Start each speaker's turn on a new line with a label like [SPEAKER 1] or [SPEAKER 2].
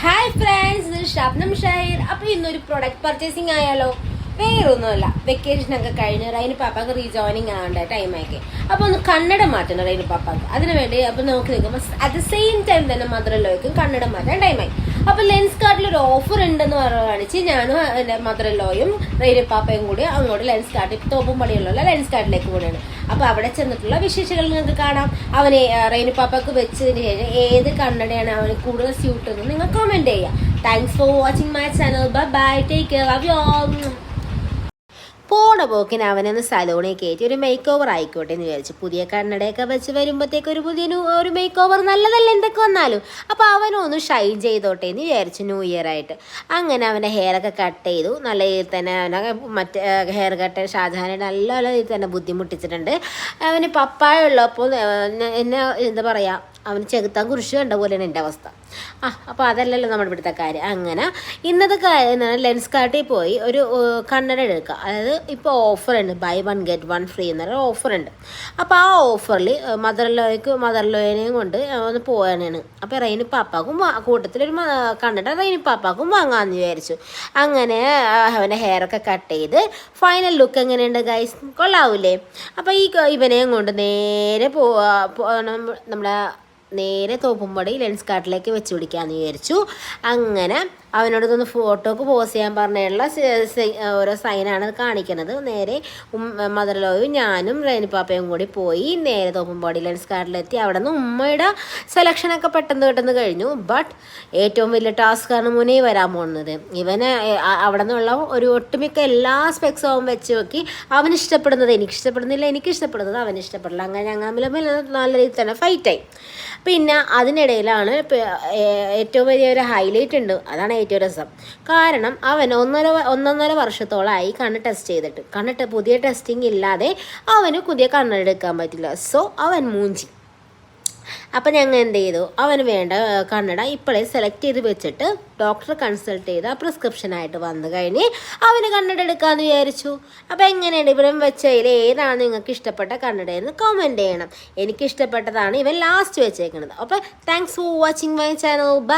[SPEAKER 1] Hi friends, ഇത് ഷബ്നം ഷാഹിർ. അപ്പോൾ ഇന്നൊരു പ്രൊഡക്റ്റ് പർച്ചേസിങ് ആയാലോ? വേറൊന്നുമല്ല, വെക്കേഷനൊക്കെ കഴിഞ്ഞ് റൈന് പാപ്പാക്ക് റീജോയിനിങ് ആവേണ്ട ടൈമാക്കി. അപ്പോൾ ഒന്ന് കന്നഡ മാറ്റണം റൈന് പാപ്പാക്ക്. അതിന് വേണ്ടി അപ്പോൾ നോക്കി നിൽക്കുമ്പോൾ അറ്റ് ദ സെയിം ടൈം തന്നെ മദർ-ഇൻ-ലോയ്ക്കും കന്നഡ മാറ്റാൻ ടൈമായി. അപ്പോൾ ലെൻസ് കാർട്ടിൽ ഒരു ഓഫർ ഉണ്ടെന്ന് കാണിച്ച് ഞാനും എൻ്റെ മദർ-ഇൻ-ലോയും റൈന് പാപ്പയും കൂടി അങ്ങോട്ട് ലെൻസ് കാർട്ടിൽ തോപ്പും പടിയുള്ള ലെൻസ് കാർട്ടിലേക്ക് കൂടെയാണ്. അപ്പോൾ അവിടെ ചെന്നിട്ടുള്ള വിശേഷങ്ങൾ നിങ്ങൾക്ക് കാണാം. അവന് റൈന് പാപ്പക്ക് വെച്ചതിന് ശേഷം ഏത് കന്നഡയാണ് അവന് കൂടുതൽ സ്യൂട്ട് എന്ന് നിങ്ങൾ കമൻറ്റ് ചെയ്യുക. Thanks for watching my channel. Bye bye, take care, love you all. പോണ പോക്കിന് അവനൊന്ന് സലൂണിൽ കയറ്റി ഒരു മേക്ക് ഓവർ ആയിക്കോട്ടെ എന്ന് വിചാരിച്ചു. പുതിയ കണ്ണടയൊക്കെ വെച്ച് വരുമ്പോഴത്തേക്ക് ഒരു മേക്ക് ഓവർ നല്ലതല്ല എന്തൊക്കെ വന്നാലും. അപ്പോൾ അവനൊന്ന് ഷൈൻ ചെയ്തോട്ടെ എന്ന് വിചാരിച്ചു ന്യൂ ഇയർ ആയിട്ട്. അങ്ങനെ അവൻ്റെ ഹെയറൊക്കെ കട്ട് ചെയ്തു. നല്ല രീതിയിൽ തന്നെ അവനെ മറ്റേ ഹെയർ കട്ട് ഷാജഹാനെ നല്ല രീതിയിൽ തന്നെ ബുദ്ധിമുട്ടിച്ചിട്ടുണ്ട്. അവന് പപ്പായ ഉള്ളപ്പോൾ എന്നെ എന്താ പറയുക, അവന് ചെകുത്താൻ കുരിശ് കണ്ട പോലെയാണ് എൻ്റെ അവസ്ഥ. അപ്പോൾ അതല്ലല്ലോ നമ്മുടെ ഇവിടുത്തെ കാര്യം. അങ്ങനെ ഇന്നത്തെ കാര്യം ലെൻസ് കാർട്ടിൽ പോയി ഒരു കണ്ണട എടുക്കുക. അതായത് ഇപ്പോൾ ഓഫറുണ്ട്, ബൈ 1 get 1 free എന്നൊരു ഓഫറുണ്ട്. അപ്പോൾ ആ ഓഫറിൽ മദർ-ഇൻ-ലോയെയും കൊണ്ട് ഒന്ന് പോകാനാണ്. അപ്പോൾ റൈന് പാപ്പാക്കും കൂട്ടത്തിലൊരു കണ്ണട റൈന് പാപ്പാക്കും വാങ്ങാമെന്ന് വിചാരിച്ചു. അങ്ങനെ അവൻ്റെ ഹെയറൊക്കെ കട്ട് ചെയ്ത് ഫൈനൽ ലുക്ക് എങ്ങനെയുണ്ട് ഗൈസ്? കൊള്ളാവൂലേ? അപ്പോൾ ഇവനെയും കൊണ്ട് നേരെ നേരെ തോപ്പുംപടി ലെൻസ് കാർട്ടിലേക്ക് വെച്ച് പിടിക്കാമെന്ന് വിചാരിച്ചു. അങ്ങനെ അവനോടൊന്ന് ഫോട്ടോക്ക് പോസ് ചെയ്യാൻ പറഞ്ഞുള്ള ഓരോ സൈനാണ് കാണിക്കുന്നത്. നേരെ മദർ-ഇൻ-ലോയും ഞാനും റൈന് പാപ്പയും കൂടി പോയി നേരെ തോപ്പുംപടി ലെൻസ് കാർട്ടിലെത്തി. അവിടെ നിന്ന് ഉമ്മയുടെ സെലക്ഷനൊക്കെ പെട്ടെന്ന് കഴിഞ്ഞു. ബട്ട് ഏറ്റവും വലിയ ടാസ്ക്കാണ് മുന്നേ വരാൻ പോകുന്നത്. ഇവന് അവിടെ നിന്നുള്ള ഒരു ഒട്ടുമിക്ക എല്ലാ സ്പെക്സും അവൻ വെച്ച് നോക്കി. അവനിഷ്ടപ്പെടുന്നത് എനിക്കിഷ്ടപ്പെടുന്നില്ല, എനിക്കിഷ്ടപ്പെടുന്നത് അവനിഷ്ടപ്പെടില്ല. അങ്ങനെ ഞങ്ങൾ നല്ല രീതിയിൽ തന്നെ ഫൈറ്റായി. പിന്നെ അതിനിടയിലാണ് ഏറ്റവും വലിയൊരു ഹൈലൈറ്റ് ഉണ്ട്. അതാണ് ഏറ്റവും രസം. കാരണം അവൻ ഒന്നൊന്നര വർഷത്തോളമായി കണ്ണ് ടെസ്റ്റ് ചെയ്തിട്ട് പുതിയ ടെസ്റ്റിംഗ് ഇല്ലാതെ അവന് പുതിയ കണ്ണെടുക്കാൻ പറ്റില്ല. സോ അവൻ മൂഞ്ചി. അപ്പം ഞങ്ങൾ എന്ത് ചെയ്തു, അവന് വേണ്ട കണ്ണട ഇപ്പോഴേ സെലക്ട് ചെയ്ത് വെച്ചിട്ട് ഡോക്ടറെ കൺസൾട്ട് ചെയ്ത് പ്രിസ്ക്രിപ്ഷനായിട്ട് വന്നു കഴിഞ്ഞ് അവന് കണ്ണട എടുക്കാമെന്ന് വിചാരിച്ചു. അപ്പോൾ എങ്ങനെയുണ്ട് ഇവിടെ വെച്ചതിൽ ഏതാണ് നിങ്ങൾക്ക് ഇഷ്ടപ്പെട്ട കണ്ണടയെന്ന് കമൻറ്റ് ചെയ്യണം. എനിക്കിഷ്ടപ്പെട്ടതാണ് ഇവൻ ലാസ്റ്റ് വെച്ചേക്കുന്നത്. അപ്പോൾ thanks for watching my channel. By.